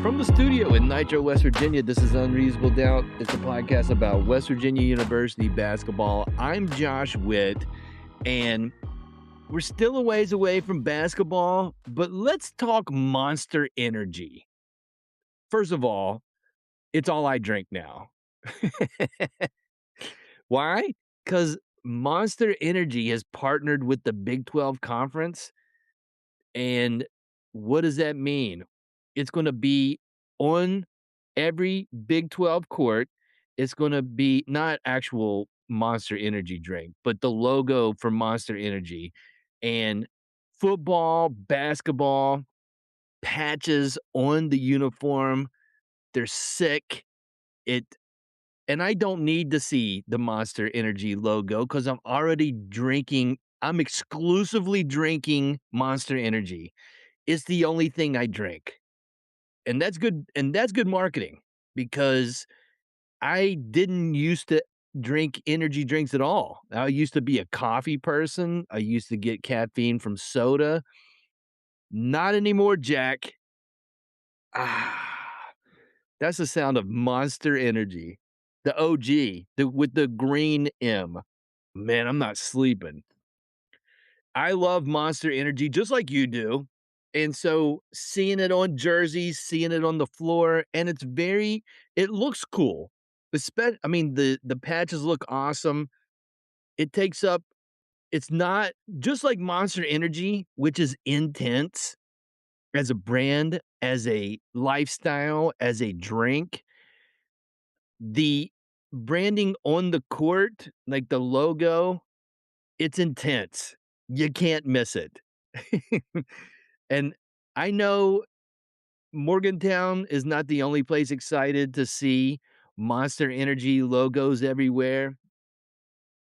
From the studio in Nitro, West Virginia, this is Unreasonable Doubt. It's a podcast about West Virginia University basketball. I'm Josh Witt, and we're still a ways away from basketball, but let's talk Monster Energy. First of all, it's all I drink now. Why? Because Monster Energy has partnered with the Big 12 Conference. And what does that mean? It's going to be on every Big 12 court. It's going to be not actual Monster Energy drink, but the logo for Monster Energy. And football, basketball, patches on the uniform. They're sick. And I don't need to see the Monster Energy logo because I'm already drinking. I'm exclusively drinking Monster Energy. It's the only thing I drink. And that's good. And that's good marketing because I didn't used to drink energy drinks at all. I used to be a coffee person. I used to get caffeine from soda. Not anymore, Jack. That's the sound of Monster Energy. The OG, with the green M. Man, I'm not sleeping. I love Monster Energy just like you do. And so seeing it on jerseys, seeing it on the floor, and it looks cool. The patches look awesome. It's not just like Monster Energy, which is intense as a brand, as a lifestyle, as a drink. The branding on the court, like the logo, it's intense. You can't miss it. And I know Morgantown is not the only place excited to see Monster Energy logos everywhere.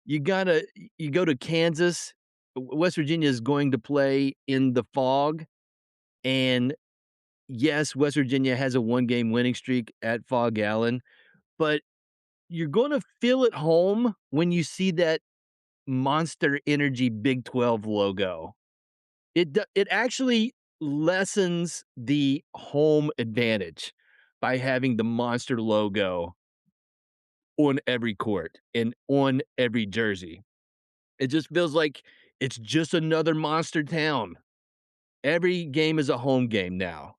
You go to Kansas. West Virginia is going to play in the Fog. And yes, West Virginia has a 1-game winning streak at Fog Allen, but you're going to feel at home when you see that Monster Energy Big 12 logo. It actually lessens the home advantage by having the Monster logo on every court and on every jersey. It just feels like it's just another Monster town. Every game is a home game now,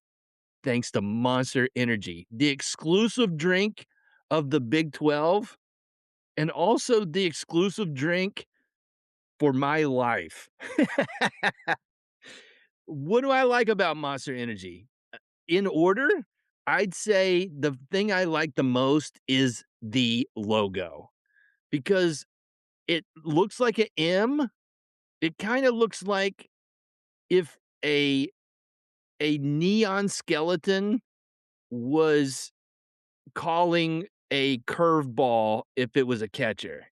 thanks to Monster Energy, the exclusive drink of the Big 12 and also the exclusive drink for my life. What do I like about Monster Energy? In order, I'd say the thing I like the most is the logo because it looks like an M. It kind of looks like if a neon skeleton was calling a curveball if it was a catcher.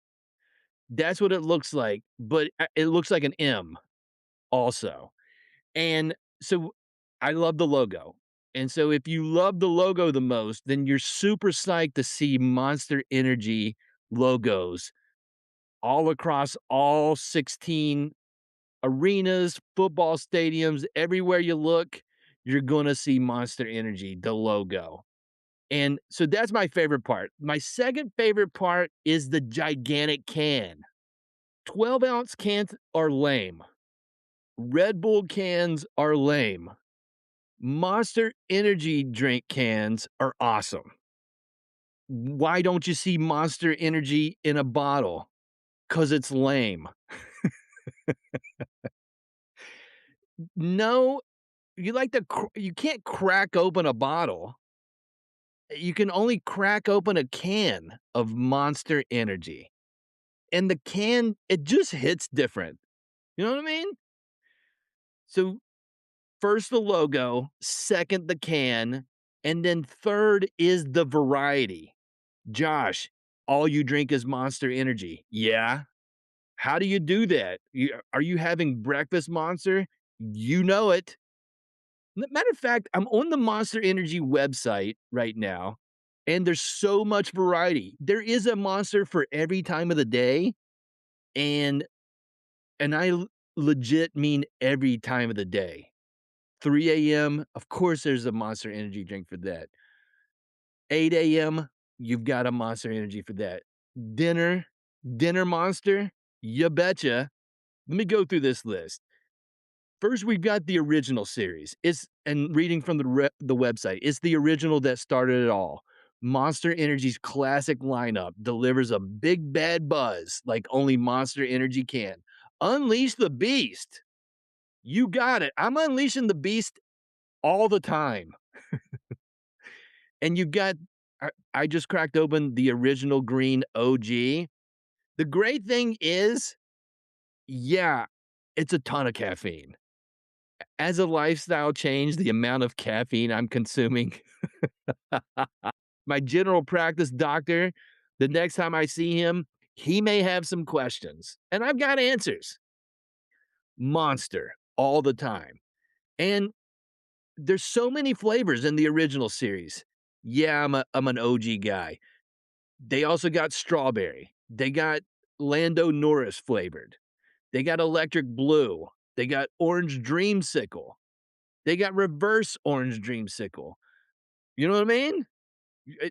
That's what it looks like, but it looks like an M also. And so I love the logo. And so if you love the logo the most, then you're super psyched to see Monster Energy logos all across all 16 arenas, football stadiums, everywhere you look, you're going to see Monster Energy, the logo. And so that's my favorite part. My second favorite part is the gigantic can. 12-ounce cans are lame. Red Bull cans are lame. Monster Energy drink cans are awesome. Why don't you see Monster Energy in a bottle? 'Cause it's lame. No, you can't crack open a bottle. You can only crack open a can of Monster Energy. And the can, it just hits different. You know what I mean? So first the logo, second the can, and then third is the variety. Josh, all you drink is Monster Energy. Yeah. How do you do that? Are you having breakfast Monster? You know it. Matter of fact, I'm on the Monster Energy website right now, and there's so much variety. There is a Monster for every time of the day, and I legit mean every time of the day. 3 AM, of course, there's a Monster Energy drink for that. 8 AM, you've got a Monster Energy for that. Dinner, dinner Monster, you betcha. Let me go through this list. First, we've got the original series. It's and reading from the website, it's the original that started it all. Monster Energy's classic lineup delivers a big bad buzz like only Monster Energy can. Unleash the beast. You got it. I'm unleashing the beast all the time. And you got I just cracked open the original green OG. The great thing is, yeah, it's a ton of caffeine. As a lifestyle change, the amount of caffeine I'm consuming, my general practice doctor, the next time I see him, he may have some questions, and I've got answers. Monster all the time. And there's so many flavors in the original series. Yeah, I'm an OG guy. They also got strawberry. They got Lando Norris flavored. They got electric blue. They got orange dreamsicle. They got reverse orange dreamsicle. You know what I mean?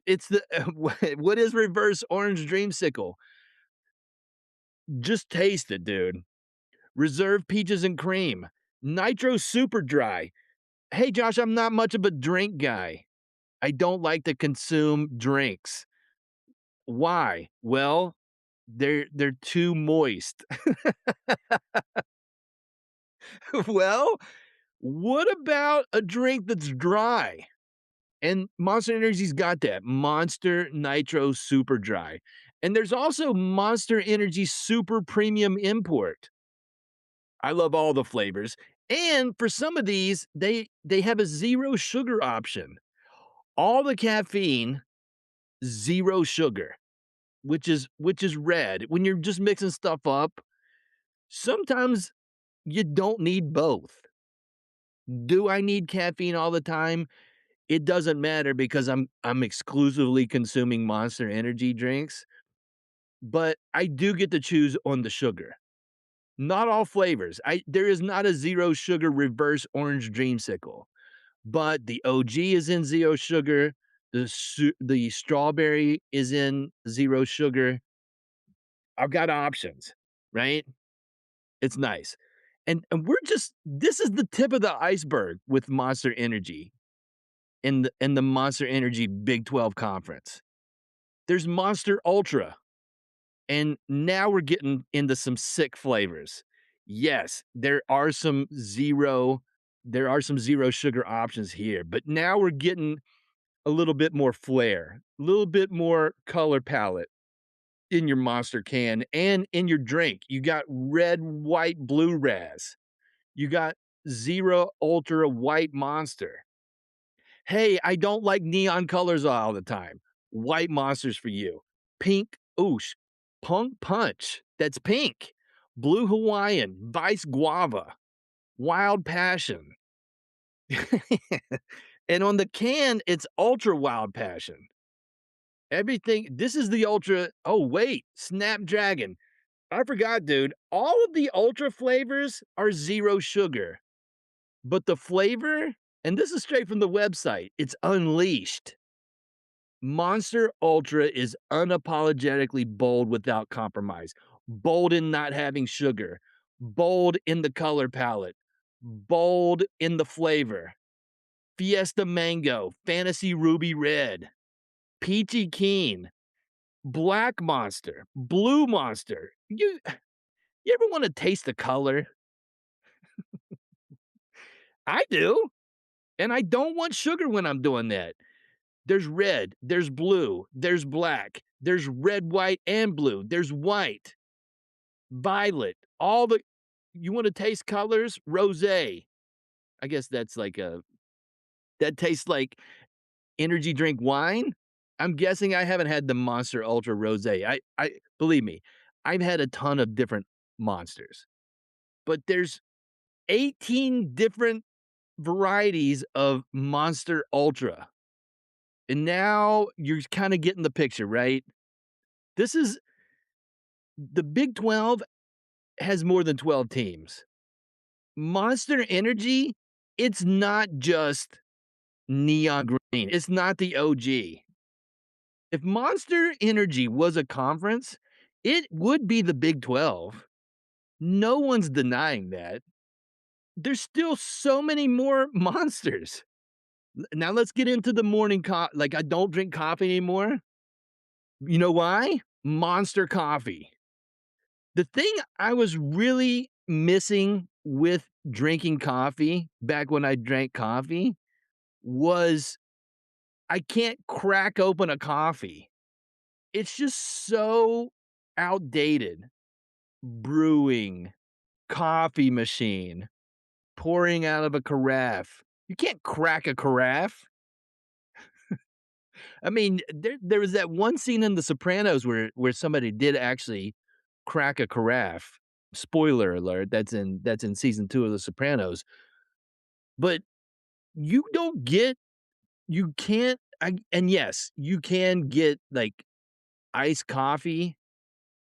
It's the what is reverse orange dreamsicle? Just taste it, dude. Reserve peaches and cream. Nitro super dry. Hey, Josh, I'm not much of a drink guy. I don't like to consume drinks. Why? Well, they're too moist. Well, what about a drink that's dry? And Monster Energy's got that Monster Nitro Super Dry. And there's also Monster Energy Super Premium Import. I love all the flavors. And for some of these, they have a zero sugar option. All the caffeine, zero sugar, which is red. When you're just mixing stuff up, sometimes you don't need both. Do I need caffeine all the time? It doesn't matter because I'm exclusively consuming Monster Energy drinks, but I do get to choose on the sugar. Not all flavors. I There is not a zero sugar reverse orange dreamsicle, but the OG is in zero sugar. The strawberry is in zero sugar. I've got options, right? It's nice. And we're just this is the tip of the iceberg with Monster Energy in the Monster Energy Big 12 conference. There's Monster Ultra, and now we're getting into some sick flavors. Yes, there are some zero sugar options here, but now we're getting a little bit more flair, a little bit more color palette in your Monster can and in your drink. You got red, white, blue raz. You got Zero Ultra White Monster. Hey, I don't like neon colors all the time. White Monsters for you. Pink Oosh. Punk Punch. That's pink. Blue Hawaiian. Vice Guava. Wild Passion. And on the can, it's Ultra Wild Passion. Everything. This is the Ultra. Oh, wait. Snapdragon. I forgot, dude. All of the Ultra flavors are zero sugar. But the flavor, and this is straight from the website, it's unleashed. Monster Ultra is unapologetically bold without compromise. Bold in not having sugar, bold in the color palette, bold in the flavor. Fiesta Mango, Fantasy Ruby Red, Peachy Keen, Black Monster, Blue Monster. You ever want to taste the color? I do. And I don't want sugar when I'm doing that. There's red, there's blue, there's black, there's red, white, and blue, there's white, violet, all the you wanna taste colors? Rosé. I guess that's like a that tastes like energy drink wine? I'm guessing I haven't had the Monster Ultra Rosé. I believe me, I've had a ton of different Monsters, but there's 18 different varieties of Monster Ultra, and now you're kinda getting the picture, right? This is the Big 12 has more than 12 teams. Monster Energy it's not just neon green. It's not the OG. If Monster Energy was a conference, it would be the Big 12. No one's denying that. There's still so many more monsters. Now let's get into the morning like, I don't drink coffee anymore. You know why? Monster Coffee. The thing I was really missing with drinking coffee back when I drank coffee was I can't crack open a coffee. It's just so outdated. Brewing, coffee machine, pouring out of a carafe. You can't crack a carafe. I mean, there was that one scene in The Sopranos where somebody did actually crack a carafe. Spoiler alert, that's in season 2 of The Sopranos. But you don't get you can't and yes, you can get, like, iced coffee,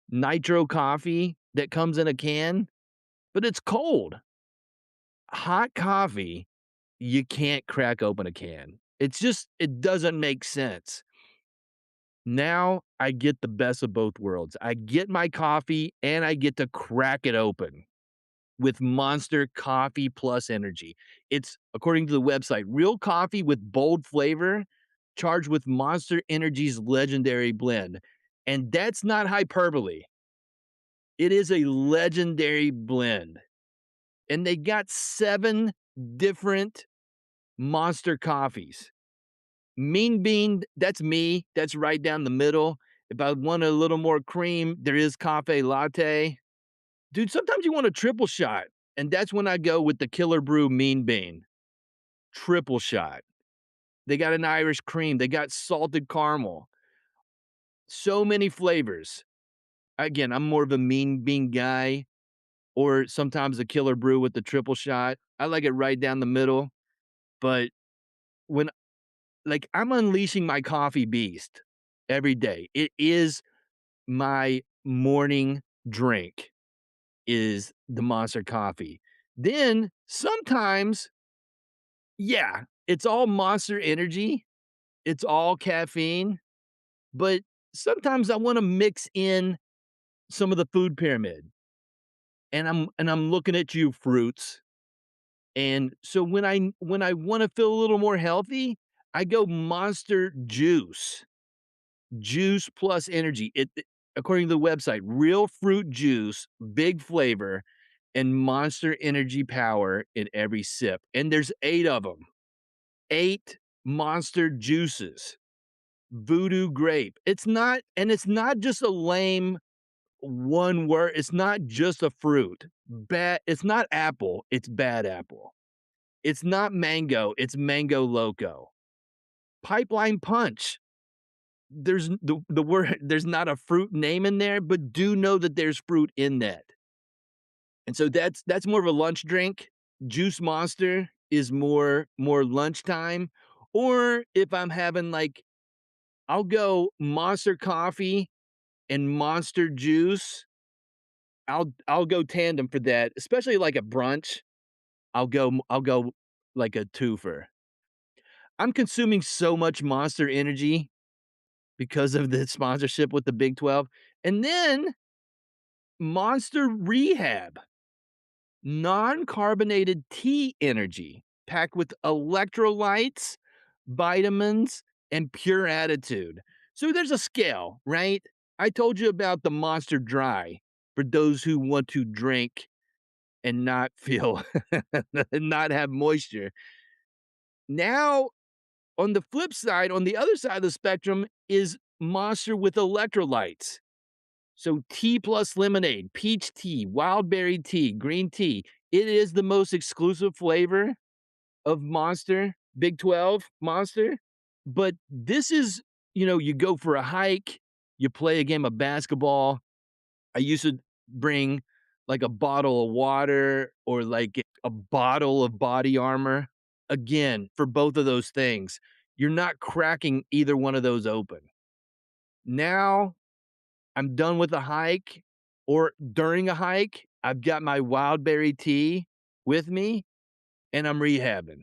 nitro coffee that comes in a can, but it's cold. Hot coffee, you can't crack open a can. It's just it doesn't make sense. Now I get the best of both worlds. I get my coffee and I get to crack it open with Monster Coffee Plus Energy. It's, according to the website, real coffee with bold flavor charged with Monster Energy's legendary blend. And that's not hyperbole. It is a legendary blend. And they got 7 different Monster coffees. Mean Bean, that's me. That's right down the middle. If I want a little more cream, there is cafe latte. Dude, sometimes you want a triple shot, and that's when I go with the Killer Brew Mean Bean. Triple shot. They got an Irish cream. They got salted caramel. So many flavors. Again, I'm more of a Mean Bean guy, or sometimes a Killer Brew with the triple shot. I like it right down the middle. But when like, I'm unleashing my coffee beast every day. It is my morning drink is the Monster coffee. Then sometimes, yeah, it's all Monster Energy, it's all caffeine, but sometimes I wanna mix in some of the food pyramid, and I'm looking at you, fruits, and so when I wanna feel a little more healthy, I go Monster Juice. Juice plus energy. According to the website, real fruit juice, big flavor, and Monster Energy power in every sip. And there's 8 of them. 8 Monster juices. Voodoo grape. It's not just a lame one word. It's not just a fruit. Bad. It's not apple. It's bad apple. It's not mango. It's mango loco. Pipeline punch. There's the word there's not a fruit name in there, but do know that there's fruit in that. And so that's more of a lunch drink. Juice Monster is more lunchtime. Or if I'm having like I'll go Monster coffee and Monster juice. I'll go tandem for that, especially like a brunch. I'll go like a twofer. I'm consuming so much Monster Energy because of the sponsorship with the Big 12. And then Monster Rehab, non-carbonated tea energy packed with electrolytes, vitamins, and pure attitude. So there's a scale, right? I told you about the Monster Dry for those who want to drink and not feel not have moisture. Now, on the flip side, on the other side of the spectrum is Monster with electrolytes. So tea plus lemonade, peach tea, wild berry tea, green tea. It is the most exclusive flavor of Monster, Big 12 Monster. But this is, you go for a hike, you play a game of basketball. I used to bring like a bottle of water or like a bottle of body armor. Again, for both of those things, you're not cracking either one of those open. Now I'm done with a hike or during a hike, I've got my wild berry tea with me. and I'm rehabbing,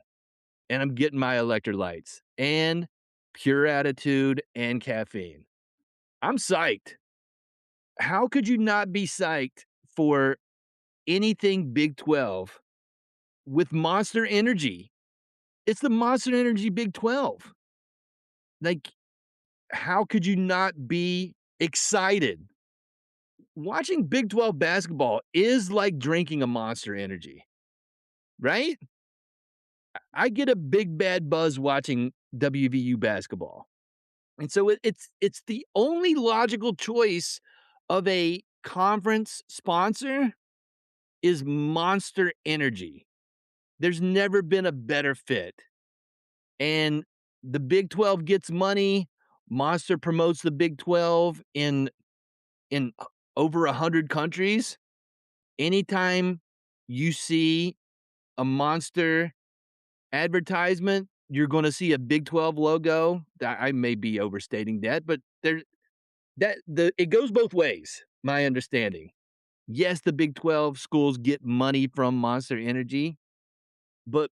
and I'm getting my electrolytes, and Pure Attitude, and caffeine. I'm psyched. How could you not be psyched for anything Big 12 with Monster Energy? It's the Monster Energy Big 12. Like, how could you not be excited? Watching Big 12 basketball is like drinking a Monster Energy, right? I get a big bad buzz watching WVU basketball. And so it's the only logical choice of a conference sponsor is Monster Energy. There's never been a better fit. And the Big 12 gets money. Monster promotes the Big 12 in over 100 countries. Anytime you see a Monster advertisement, you're gonna see a Big 12 logo. I may be overstating that, but it goes both ways, my understanding. Yes, the Big 12 schools get money from Monster Energy, but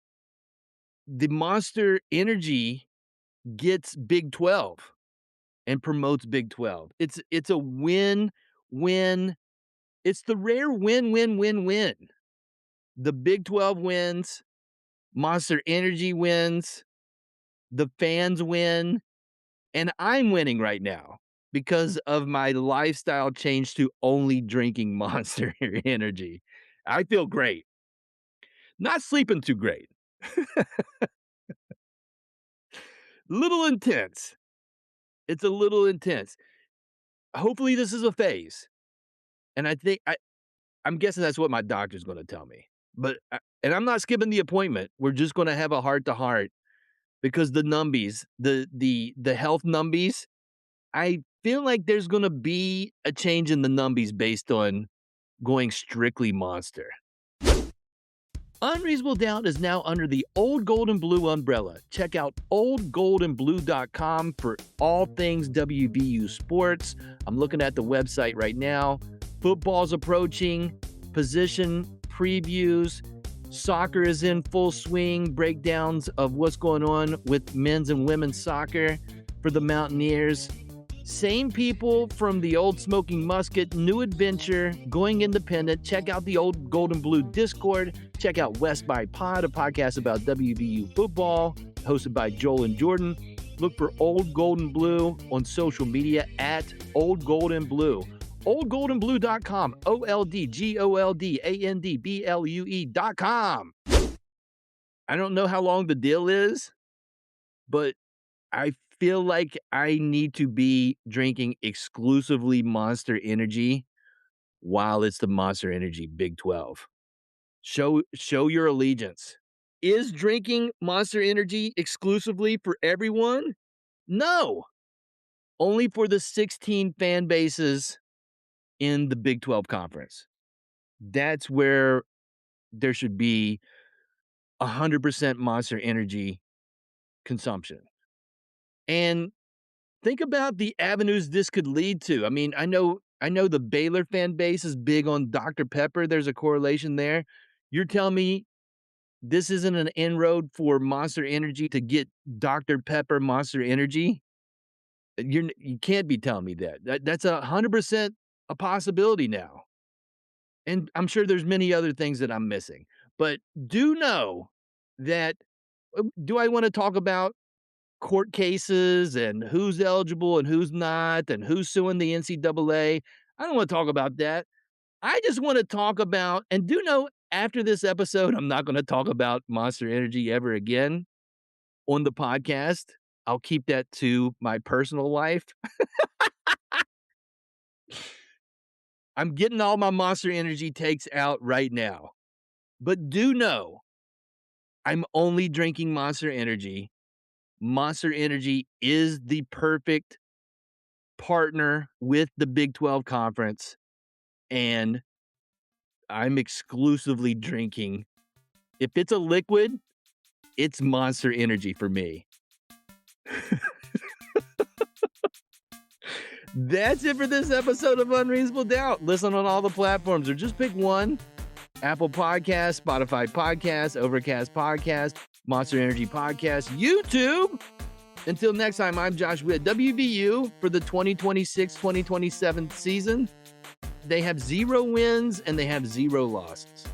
the Monster Energy gets Big 12 and promotes Big 12. It's a win-win. It's the rare win-win-win-win. The Big 12 wins, Monster Energy wins, the fans win, and I'm winning right now because of my lifestyle change to only drinking Monster Energy. I feel great. Not sleeping too great. Little intense. It's a little intense. Hopefully, this is a phase, and I'm guessing that's what my doctor's gonna tell me. But and I'm not skipping the appointment. We're just gonna have a heart-to-heart because the numbies, the health numbies, I feel like there's gonna be a change in the numbies based on going strictly Monster. Unreasonable Doubt is now under the Old Gold and Blue umbrella. Check out oldgoldandblue.com for all things WVU sports. I'm looking at the website right now. Football's approaching, position previews, soccer is in full swing, breakdowns of what's going on with men's and women's soccer for the Mountaineers. Same people from the Old Smoking Musket, new adventure, going independent. Check out the Old Gold and Blue Discord. Check out West by Pod, a podcast about WVU football, hosted by Joel and Jordan. Look for Old Gold and Blue on social media at Old Gold and Blue. OldGoldandBlue.com, OldGoldandBlue.com. I don't know how long the deal is, but I feel like I need to be drinking exclusively Monster Energy while it's the Monster Energy Big 12. Show your allegiance. Is drinking Monster Energy exclusively for everyone? No. Only for the 16 fan bases in the Big 12 conference. That's where there should be 100% Monster Energy consumption. And think about the avenues this could lead to. I mean, I know the Baylor fan base is big on Dr. Pepper. There's a correlation there. You're telling me this isn't an inroad for Monster Energy to get Dr. Pepper Monster Energy? You can't be telling me that. That's 100% a possibility now. And I'm sure there's many other things that I'm missing. But do know that do I want to talk about court cases and who's eligible and who's not and who's suing the NCAA? I don't want to talk about that. I just want to talk about, and do know after this episode, I'm not going to talk about Monster Energy ever again on the podcast. I'll keep that to my personal life. I'm getting all my Monster Energy takes out right now. But do know, I'm only drinking Monster Energy. Monster Energy is the perfect partner with the Big 12 conference, and I'm exclusively drinking. If it's a liquid, it's Monster Energy for me. That's it for this episode of Unreasonable Doubt. Listen on all the platforms or just pick one. Apple Podcast, Spotify Podcast, Overcast Podcast, Monster Energy Podcast, YouTube. Until next time, I'm Josh Witt. WVU for the 2026-2027 season. They have 0 wins and they have 0 losses.